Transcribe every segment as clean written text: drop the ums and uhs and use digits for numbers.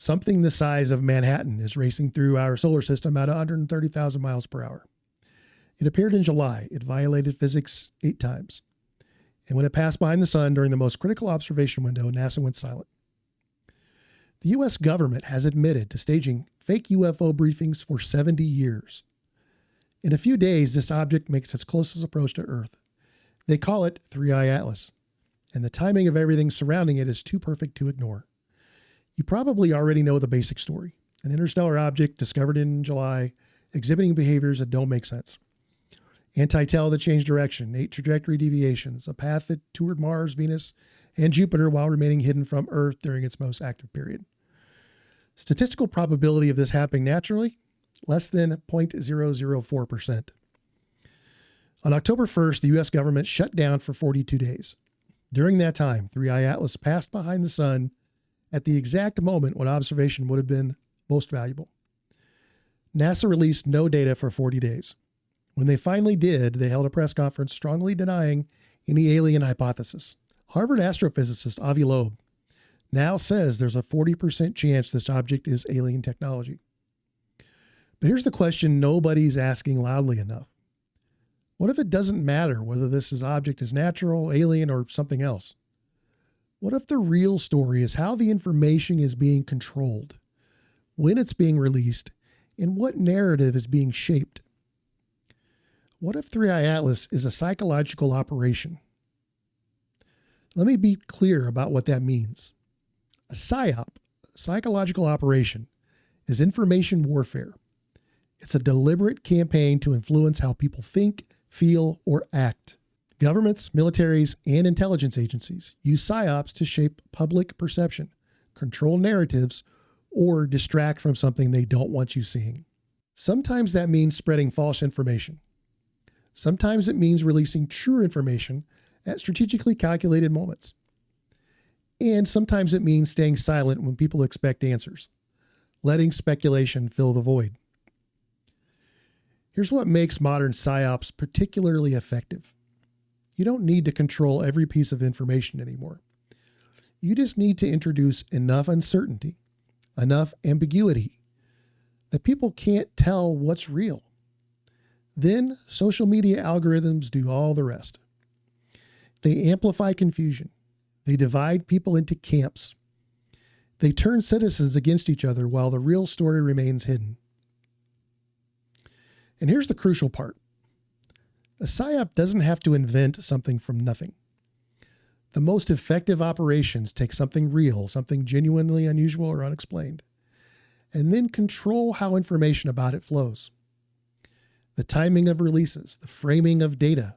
Something the size of Manhattan is racing through our solar system at 130,000 miles per hour. It appeared in July. It violated physics 8 times. And when it passed behind the sun during the most critical observation window, NASA went silent. The U.S. government has admitted to staging fake UFO briefings for 70 years. In a few days, this object makes its closest approach to Earth. They call it Three-Eye Atlas, and the timing of everything surrounding it is too perfect to ignore. You probably already know the basic story. An interstellar object discovered in July, exhibiting behaviors that don't make sense. Anti-tail that changed direction, 8 trajectory deviations, a path that toured Mars, Venus, and Jupiter while remaining hidden from Earth during its most active period. Statistical probability of this happening naturally, less than 0.004%. On October 1st, the U.S. government shut down for 42 days. During that time, Three-Eye Atlas passed behind the sun at the exact moment when observation would have been most valuable. NASA released no data for 40 days. When they finally did, they held a press conference strongly denying any alien hypothesis. Harvard astrophysicist Avi Loeb now says there's a 40% chance this object is alien technology. But here's the question nobody's asking loudly enough. What if it doesn't matter whether this object is natural, alien, or something else? What if the real story is how the information is being controlled, when it's being released, and what narrative is being shaped? What if Three-Eye Atlas is a psychological operation? Let me be clear about what that means. A Psyop, psychological operation, is information warfare. It's a deliberate campaign to influence how people think, feel, or act. Governments, militaries, and intelligence agencies use psyops to shape public perception, control narratives, or distract from something they don't want you seeing. Sometimes that means spreading false information. Sometimes it means releasing true information at strategically calculated moments. And sometimes it means staying silent when people expect answers, letting speculation fill the void. Here's what makes modern psyops particularly effective. You don't need to control every piece of information anymore. You just need to introduce enough uncertainty, enough ambiguity, that people can't tell what's real. Then social media algorithms do all the rest. They amplify confusion. They divide people into camps. They turn citizens against each other while the real story remains hidden. And here's the crucial part. A psyop doesn't have to invent something from nothing. The most effective operations take something real, something genuinely unusual or unexplained, and then control how information about it flows. The timing of releases, the framing of data,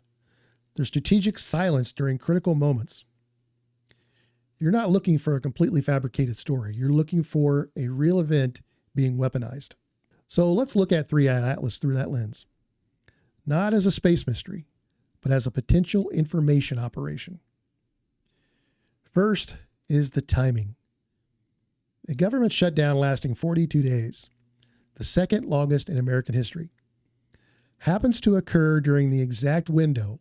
their strategic silence during critical moments. You're not looking for a completely fabricated story. You're looking for a real event being weaponized. So let's look at Three-Eye Atlas through that lens. Not as a space mystery, but as a potential information operation. First is the timing. A government shutdown lasting 42 days, the second longest in American history, happens to occur during the exact window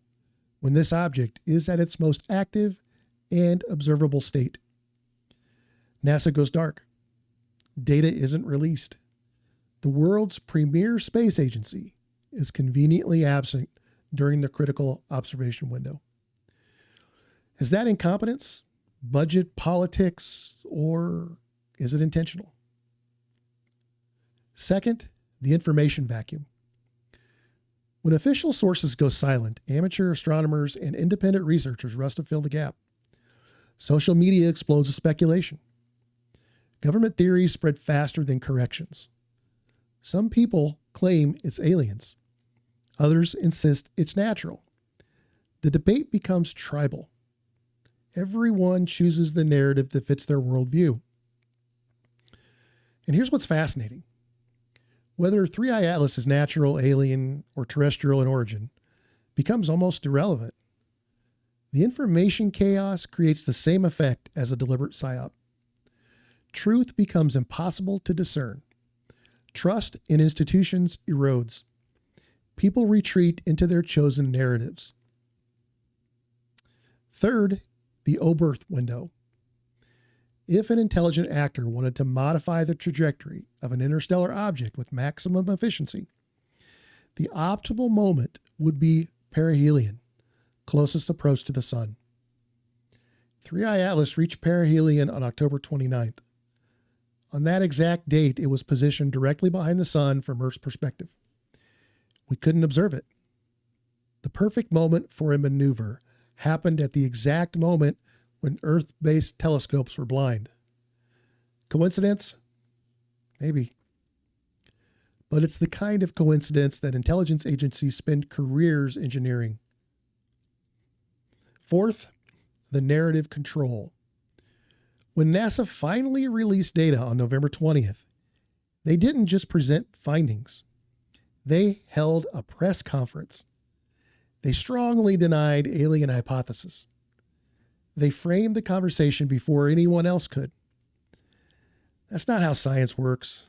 when this object is at its most active and observable state. NASA goes dark. Data isn't released. The world's premier space agency is conveniently absent during the critical observation window. Is that incompetence, budget politics, or is it intentional? Second, the information vacuum. When official sources go silent, amateur astronomers and independent researchers rush to fill the gap. Social media explodes with speculation. Government theories spread faster than corrections. Some people claim it's aliens. Others insist it's natural. The debate becomes tribal. Everyone chooses the narrative that fits their worldview. And here's what's fascinating. Whether Three-Eye Atlas is natural, alien, or terrestrial in origin becomes almost irrelevant. The information chaos creates the same effect as a deliberate psyop. Truth becomes impossible to discern. Trust in institutions erodes. People retreat into their chosen narratives. Third, the Oberth window. If an intelligent actor wanted to modify the trajectory of an interstellar object with maximum efficiency, the optimal moment would be perihelion, closest approach to the sun. 3I Atlas reached perihelion on October 29th. On that exact date, it was positioned directly behind the sun from Earth's perspective. We couldn't observe it. The perfect moment for a maneuver happened at the exact moment when Earth-based telescopes were blind. Coincidence? Maybe. But it's the kind of coincidence that intelligence agencies spend careers engineering. Fourth, the narrative control. When NASA finally released data on November 20th, they didn't just present findings. They held a press conference. They strongly denied alien hypothesis. They framed the conversation before anyone else could. That's not how science works.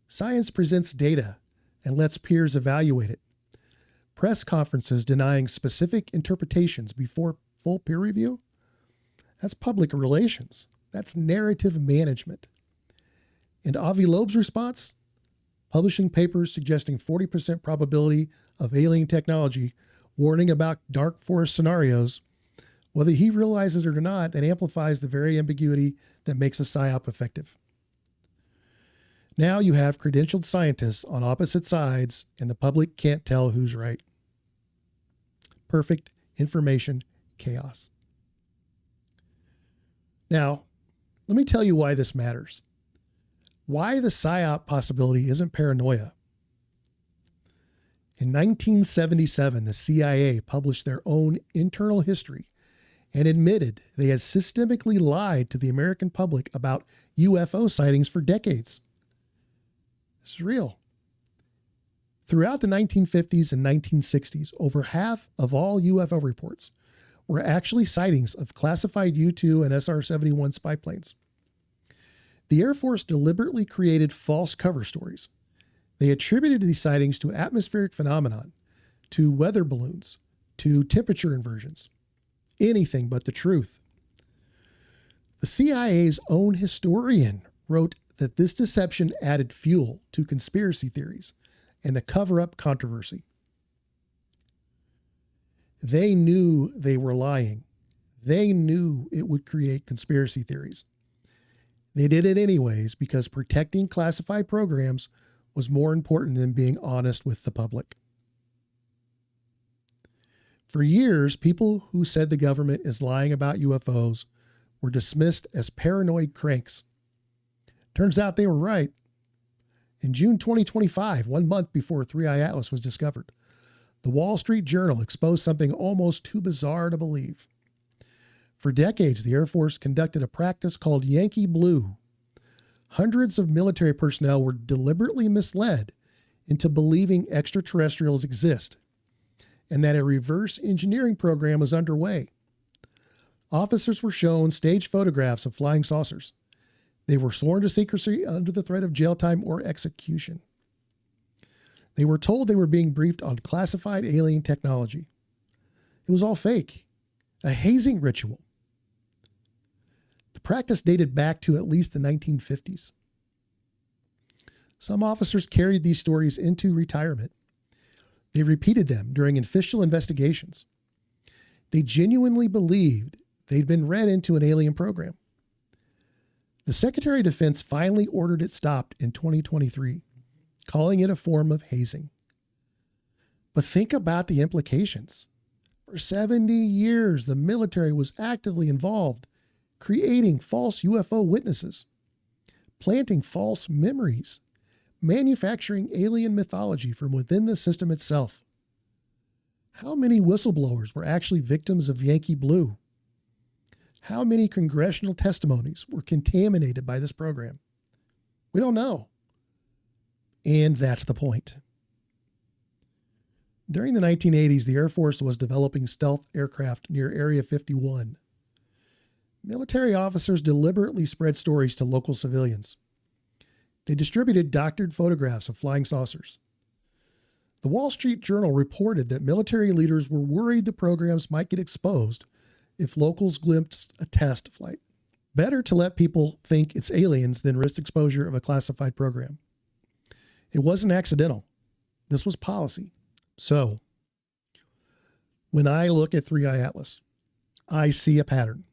Science presents data and lets peers evaluate it. Press conferences denying specific interpretations before full peer review? That's public relations. That's narrative management. And Avi Loeb's response? Publishing papers suggesting 40% probability of alien technology, warning about dark forest scenarios. Whether he realizes it or not, that amplifies the very ambiguity that makes a psyop effective. Now you have credentialed scientists on opposite sides, and the public can't tell who's right. Perfect information chaos. Now, let me tell you why this matters. Why the psyop possibility isn't paranoia. In 1977, the CIA published their own internal history and admitted they had systemically lied to the American public about UFO sightings for decades. This is real. Throughout the 1950s and 1960s, over half of all UFO reports were actually sightings of classified U-2 and SR-71 spy planes. The Air Force deliberately created false cover stories. They attributed these sightings to atmospheric phenomenon, to weather balloons, to temperature inversions. Anything but the truth. The CIA's own historian wrote that this deception added fuel to conspiracy theories and the cover-up controversy. They knew they were lying. They knew it would create conspiracy theories. They did it anyways because protecting classified programs was more important than being honest with the public. For years, people who said the government is lying about UFOs were dismissed as paranoid cranks. Turns out they were right. In June 2025, 1 month before 3I Atlas was discovered, the Wall Street Journal exposed something almost too bizarre to believe. For decades, the Air Force conducted a practice called Yankee Blue. Hundreds of military personnel were deliberately misled into believing extraterrestrials exist and that a reverse engineering program was underway. Officers were shown staged photographs of flying saucers. They were sworn to secrecy under the threat of jail time or execution. They were told they were being briefed on classified alien technology. It was all fake, a hazing ritual. The practice dated back to at least the 1950s. Some officers carried these stories into retirement. They repeated them during official investigations. They genuinely believed they'd been read into an alien program. The Secretary of Defense finally ordered it stopped in 2023, calling it a form of hazing. But think about the implications. For 70 years, the military was actively involved, creating false UFO witnesses, planting false memories, manufacturing alien mythology from within the system itself. How many whistleblowers were actually victims of Yankee Blue? How many congressional testimonies were contaminated by this program? We don't know. And that's the point. During the 1980s, the Air Force was developing stealth aircraft near Area 51. Military officers deliberately spread stories to local civilians. They distributed doctored photographs of flying saucers. The Wall Street Journal reported that military leaders were worried the programs might get exposed if locals glimpsed a test flight. Better to let people think it's aliens than risk exposure of a classified program. It wasn't accidental. This was policy. So, when I look at 3i Atlas, I see a pattern.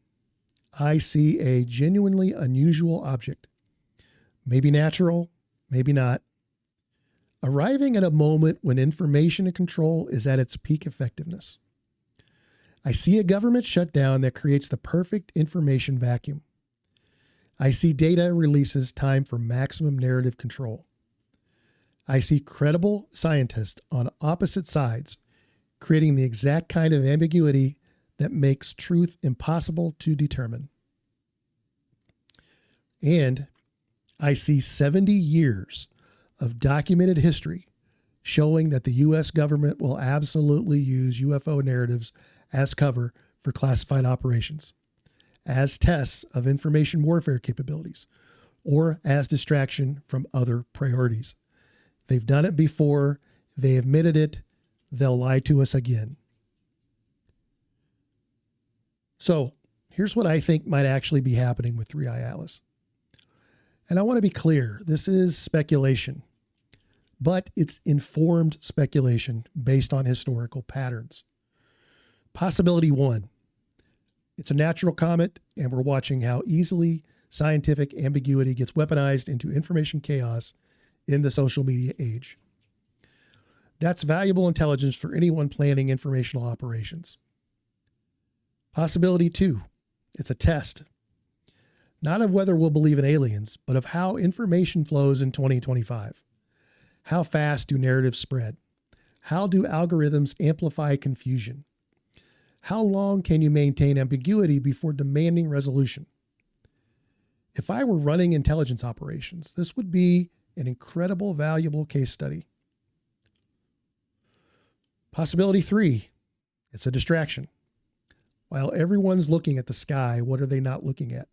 I see a genuinely unusual object. Maybe natural, maybe not. Arriving at a moment when information and control is at its peak effectiveness. I see a government shutdown that creates the perfect information vacuum. I see data releases time for maximum narrative control. I see credible scientists on opposite sides creating the exact kind of ambiguity that makes truth impossible to determine. And I see 70 years of documented history showing that the U.S. government will absolutely use UFO narratives as cover for classified operations, as tests of information warfare capabilities, or as distraction from other priorities. They've done it before. They admitted it. They'll lie to us again. So here's what I think might actually be happening with 3i Atlas. And I want to be clear, this is speculation, but it's informed speculation based on historical patterns. Possibility 1, it's a natural comet, and we're watching how easily scientific ambiguity gets weaponized into information chaos in the social media age. That's valuable intelligence for anyone planning informational operations. Possibility 2, it's a test, not of whether we'll believe in aliens, but of how information flows in 2025. How fast do narratives spread? How do algorithms amplify confusion? How long can you maintain ambiguity before demanding resolution? If I were running intelligence operations, this would be an incredible, valuable case study. Possibility 3, it's a distraction. While everyone's looking at the sky, what are they not looking at?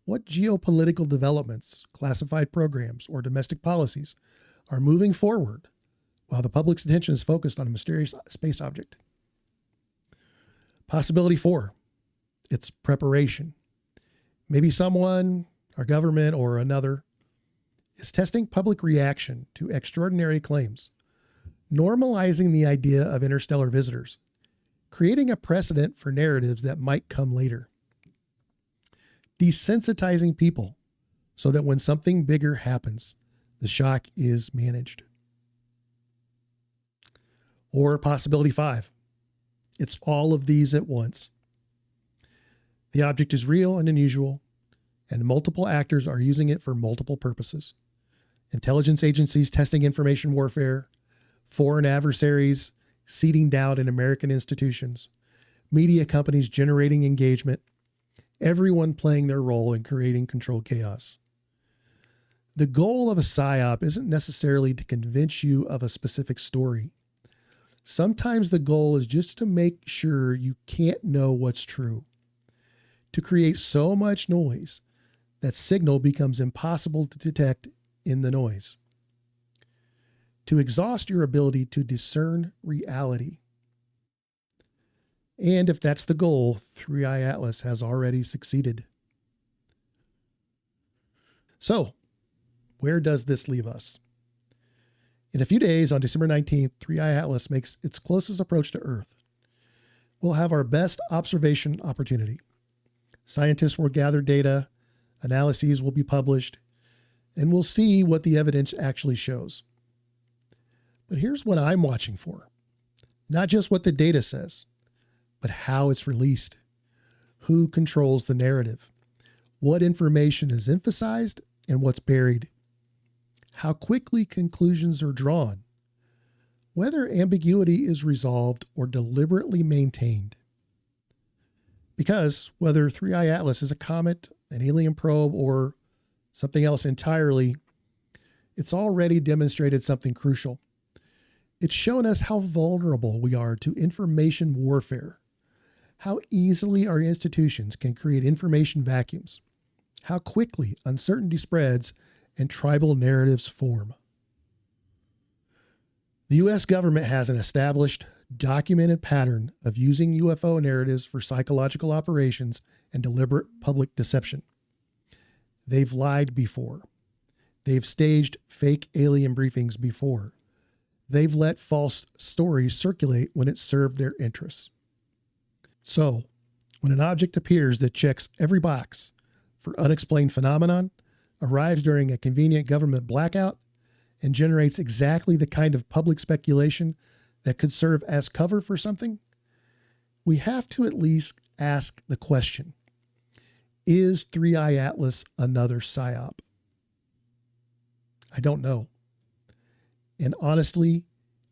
What geopolitical developments, classified programs, or domestic policies are moving forward while the public's attention is focused on a mysterious space object? Possibility 4, it's preparation. Maybe someone, our government or another, is testing public reaction to extraordinary claims, normalizing the idea of interstellar visitors, creating a precedent for narratives that might come later, desensitizing people so that when something bigger happens, the shock is managed. Or possibility 5, it's all of these at once. The object is real and unusual, and multiple actors are using it for multiple purposes. Intelligence agencies testing information warfare, foreign adversaries seeding doubt in American institutions, media companies generating engagement, everyone playing their role in creating controlled chaos. The goal of a psyop isn't necessarily to convince you of a specific story. Sometimes the goal is just to make sure you can't know what's true, to create so much noise that signal becomes impossible to detect in the noise, to exhaust your ability to discern reality. And if that's the goal, 3i Atlas has already succeeded. So, where does this leave us? In a few days, on December 19th, 3i Atlas makes its closest approach to Earth. We'll have our best observation opportunity. Scientists will gather data, analyses will be published, and we'll see what the evidence actually shows. But here's what I'm watching for. Not just what the data says, but how it's released. Who controls the narrative? What information is emphasized and what's buried? How quickly conclusions are drawn, whether ambiguity is resolved or deliberately maintained. Because whether 3i Atlas is a comet, an alien probe, or something else entirely, it's already demonstrated something crucial. It's shown us how vulnerable we are to information warfare, how easily our institutions can create information vacuums, how quickly uncertainty spreads and tribal narratives form. The U.S. government has an established, documented pattern of using UFO narratives for psychological operations and deliberate public deception. They've lied before. They've staged fake alien briefings before. They've let false stories circulate when it served their interests. So, when an object appears that checks every box for unexplained phenomenon, arrives during a convenient government blackout, and generates exactly the kind of public speculation that could serve as cover for something, we have to at least ask the question, is 3i Atlas another Psyop? I don't know. And honestly,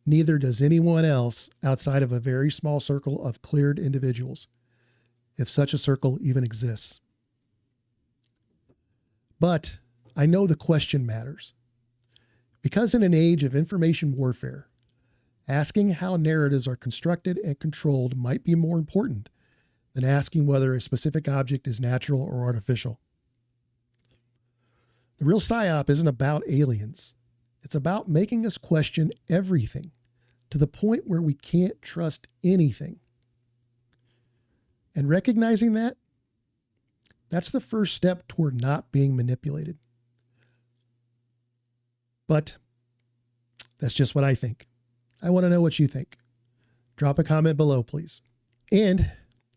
neither does anyone else outside of a very small circle of cleared individuals, if such a circle even exists. But I know the question matters. Because in an age of information warfare, asking how narratives are constructed and controlled might be more important than asking whether a specific object is natural or artificial. The real Psyop isn't about aliens. It's about making us question everything to the point where we can't trust anything. And recognizing that, that's the first step toward not being manipulated. But that's just what I think. I want to know what you think. Drop a comment below, please. And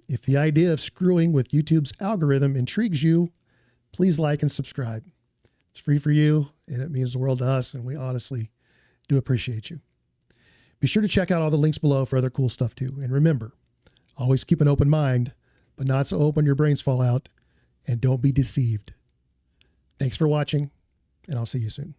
if the idea of screwing with YouTube's algorithm intrigues you, please like and subscribe. It's free for you, and it means the world to us, and we honestly do appreciate you. Be sure to check out all the links below for other cool stuff too. And remember, always keep an open mind, but not so open your brains fall out, and don't be deceived. Thanks for watching, and I'll see you soon.